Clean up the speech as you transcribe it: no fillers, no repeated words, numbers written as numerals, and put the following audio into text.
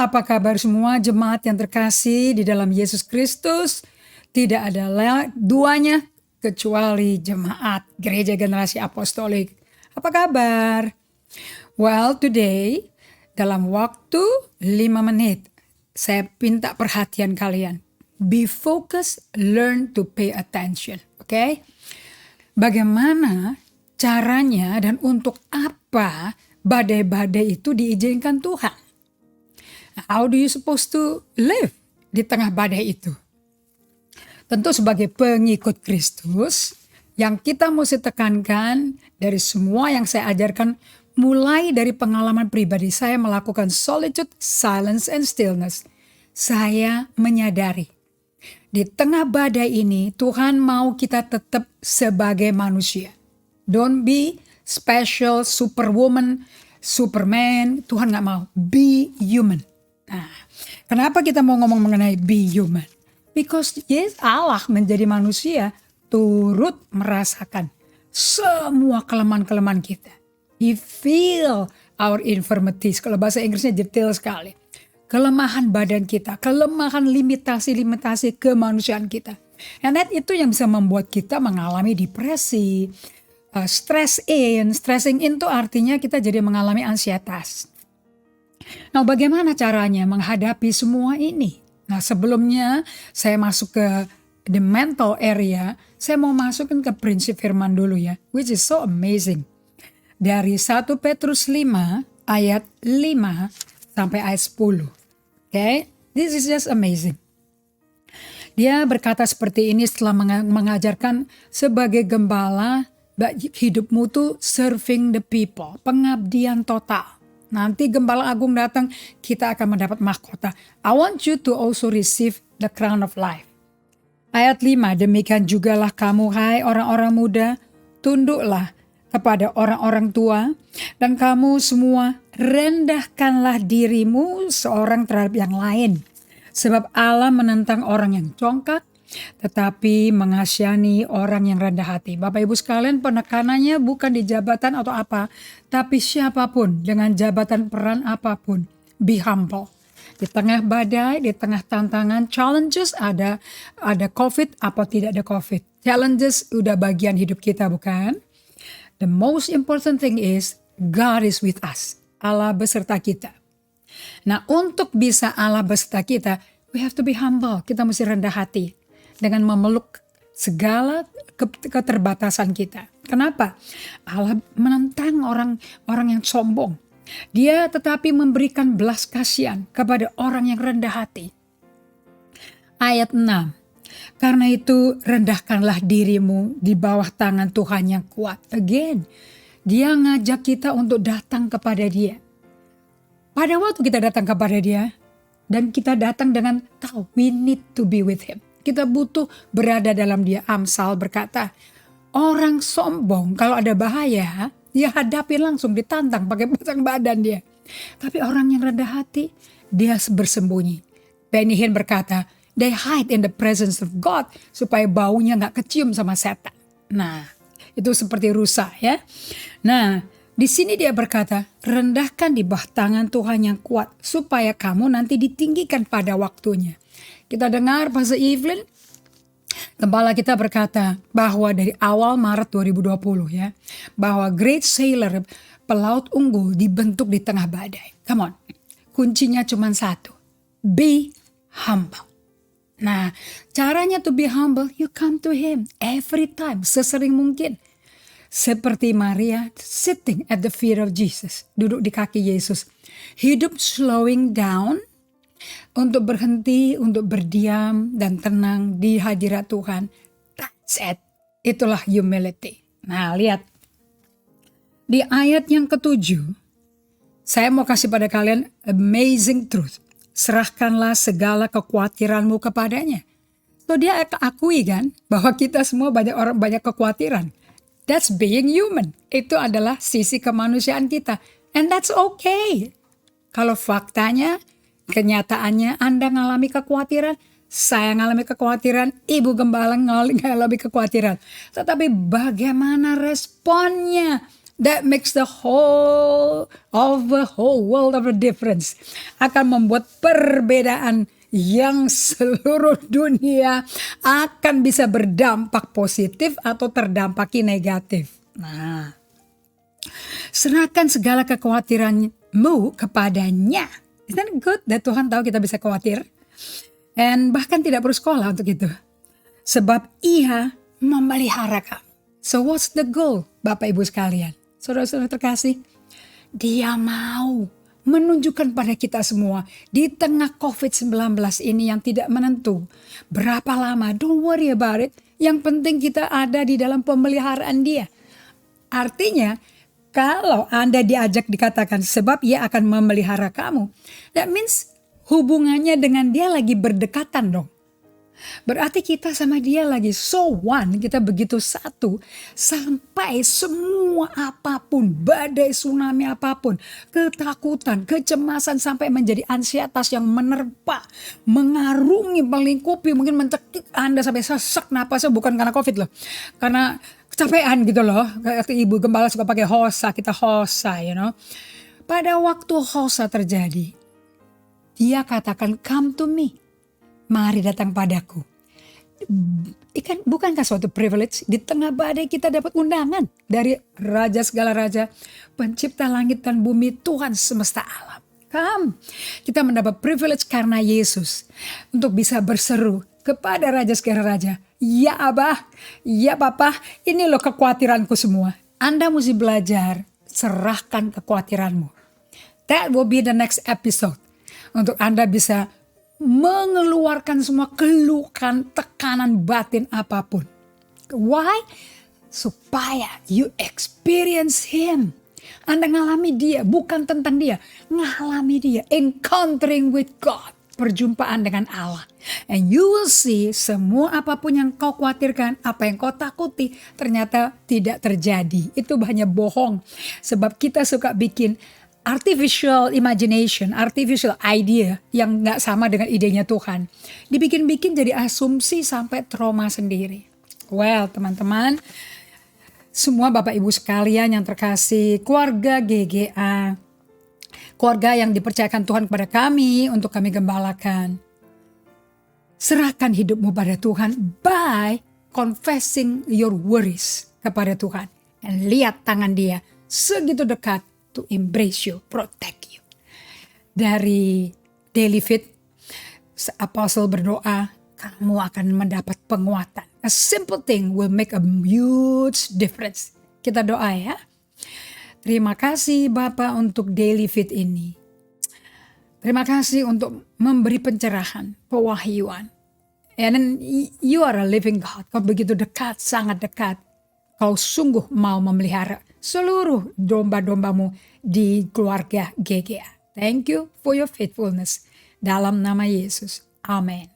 apa kabar semua jemaat yang terkasih di dalam Yesus Kristus? Tidak ada duanya kecuali jemaat Gereja Generasi Apostolik. Apa kabar? Well, today dalam waktu 5 menit saya minta perhatian kalian. Be focused, learn to pay attention. Oke? Bagaimana caranya dan untuk apa badai-badai itu diizinkan Tuhan? How do you supposed to live di tengah badai itu? Tentu sebagai pengikut Kristus, yang kita mesti tekankan dari semua yang saya ajarkan, mulai dari pengalaman pribadi saya melakukan solitude, silence, and stillness. Saya menyadari, di tengah badai ini Tuhan mau kita tetap sebagai manusia. Don't be special, superwoman, superman. Tuhan gak mau. Be human. Nah, kenapa kita mau ngomong mengenai be human? Because yes, Allah menjadi manusia turut merasakan semua kelemahan-kelemahan kita. He feel our infirmities. Kalau bahasa Inggrisnya detail sekali. Kelemahan badan kita, kelemahan limitasi-limitasi kemanusiaan kita. And that itu yang bisa membuat kita mengalami depresi, stressing in itu artinya kita jadi mengalami ansietas. Nah, bagaimana caranya menghadapi semua ini? Nah, sebelumnya saya masuk ke the mental area, saya mau masukin ke prinsip firman dulu ya, which is so amazing. Dari 1 Petrus 5 ayat 5 sampai ayat 10. Okay? This is just amazing. Dia berkata seperti ini setelah mengajarkan sebagai gembala, hidupmu tuh serving the people, pengabdian total. Nanti Gembala Agung datang, kita akan mendapat mahkota. I want you to also receive the crown of life. Ayat 5, demikian jugalah kamu hai orang-orang muda, tunduklah kepada orang-orang tua, dan kamu semua rendahkanlah dirimu seorang terhadap yang lain. Sebab Allah menentang orang yang congkak, tetapi mengasihani orang yang rendah hati. Bapak Ibu sekalian, penekanannya bukan di jabatan atau apa, tapi siapapun dengan jabatan peran apapun, be humble. Di tengah badai, di tengah tantangan, challenges ada COVID atau tidak ada COVID. Challenges udah bagian hidup kita, bukan? The most important thing is God is with us. Allah beserta kita. Nah, untuk bisa Allah beserta kita, we have to be humble. Kita mesti rendah hati dengan memeluk segala keterbatasan kita. Kenapa? Allah menentang orang yang sombong. Dia tetapi memberikan belas kasihan kepada orang yang rendah hati. Ayat 6. Karena itu rendahkanlah dirimu di bawah tangan Tuhan yang kuat. Again, dia ngajak kita untuk datang kepada dia. Pada waktu kita datang kepada dia, dan kita datang dengan tahu, we need to be with him. Kita butuh berada dalam dia. Amsal berkata, orang sombong kalau ada bahaya, dia hadapi langsung, ditantang pakai pasang badan dia. Tapi orang yang rendah hati, dia bersembunyi. Benny Hinn berkata, they hide in the presence of God supaya baunya gak kecium sama setan. Nah, itu seperti rusa ya. Nah, di sini dia berkata, rendahkan di bawah tangan Tuhan yang kuat supaya kamu nanti ditinggikan pada waktunya. Kita dengar Pastor Evelyn, gembala kita berkata bahwa dari awal Maret 2020 ya, bahwa Great Sailor, pelaut unggul dibentuk di tengah badai. Come on, kuncinya cuma satu, be humble. Nah, caranya to be humble, you come to him every time, sesering mungkin. Seperti Maria sitting at the feet of Jesus, duduk di kaki Yesus. Hidup slowing down, untuk berhenti, untuk berdiam dan tenang di hadirat Tuhan. That's it. Itulah humility. Nah, lihat. Di ayat yang ke-7, saya mau kasih pada kalian amazing truth. Serahkanlah segala kekhawatiranmu kepadanya. So dia akui kan bahwa kita semua banyak kekhawatiran. That's being human. Itu adalah sisi kemanusiaan kita. And that's okay. Kalau faktanya, kenyataannya Anda ngalami kekhawatiran, saya ngalami kekhawatiran, Ibu Gembala ngalami kekhawatiran. Tetapi bagaimana responnya that makes the whole world of a difference. Akan membuat perbedaan yang seluruh dunia akan bisa berdampak positif atau terdampaki negatif. Nah, serahkan segala kekhawatiranmu kepadanya. Isn't it good that Tuhan tahu kita bisa khawatir? And bahkan tidak perlu sekolah untuk itu. Sebab Ia memelihara kamu. So what's the goal, Bapak Ibu sekalian? Saudara-saudara terkasih, Dia mau menunjukkan pada kita semua di tengah COVID-19 ini yang tidak menentu. Berapa lama? Don't worry about it. Yang penting kita ada di dalam pemeliharaan Dia. Artinya, kalau Anda diajak dikatakan sebab Ia akan memelihara kamu, that means hubungannya dengan Dia lagi berdekatan dong. Berarti kita sama Dia lagi so one, kita begitu satu sampai semua apapun, badai tsunami apapun, ketakutan, kecemasan sampai menjadi ansietas yang menerpa, mengarungi, melingkupi, mungkin mencekik Anda sampai sesak napasnya, bukan karena COVID loh, karena kecapean gitu loh. Ibu gembala suka pakai hosa, kita hosa, you know. Pada waktu hosa terjadi, Dia katakan, come to me. Mari datang padaku. Bukankah suatu privilege? Di tengah badai kita dapat undangan dari Raja segala raja, pencipta langit dan bumi, Tuhan semesta alam. Come. Kita mendapat privilege karena Yesus. Untuk bisa berseru kepada Raja segala raja. Ya Abah, ya Papa, ini loh kekhawatiranku semua. Anda mesti belajar, serahkan kekhawatiranmu. That will be the next episode. Untuk Anda bisa mengeluarkan semua keluhan, tekanan batin apapun. Why? Supaya you experience Him. Anda ngalami Dia, bukan tentang Dia. Ngalami Dia, encountering with God. Perjumpaan dengan Allah. And you will see semua apapun yang kau khawatirkan, apa yang kau takuti, ternyata tidak terjadi. Itu hanya bohong. Sebab kita suka bikin artificial imagination, artificial idea yang gak sama dengan idenya Tuhan. Dibikin-bikin jadi asumsi sampai trauma sendiri. Well, teman-teman, semua Bapak Ibu sekalian yang terkasih, keluarga GGA, keluarga yang dipercayakan Tuhan kepada kami untuk kami gembalakan. Serahkan hidupmu pada Tuhan by confessing your worries kepada Tuhan. Dan lihat tangan Dia segitu dekat to embrace you, protect you. Dari Daily Fit, Apostle berdoa, kamu akan mendapat penguatan. A simple thing will make a huge difference. Kita doa ya. Terima kasih Bapak untuk Daily Fit ini. Terima kasih untuk memberi pencerahan, pewahyuan. And you are a living God. Kau begitu dekat, sangat dekat. Kau sungguh mau memelihara seluruh domba-dombamu di keluarga GGA. Thank you for your faithfulness. Dalam nama Yesus. Amin.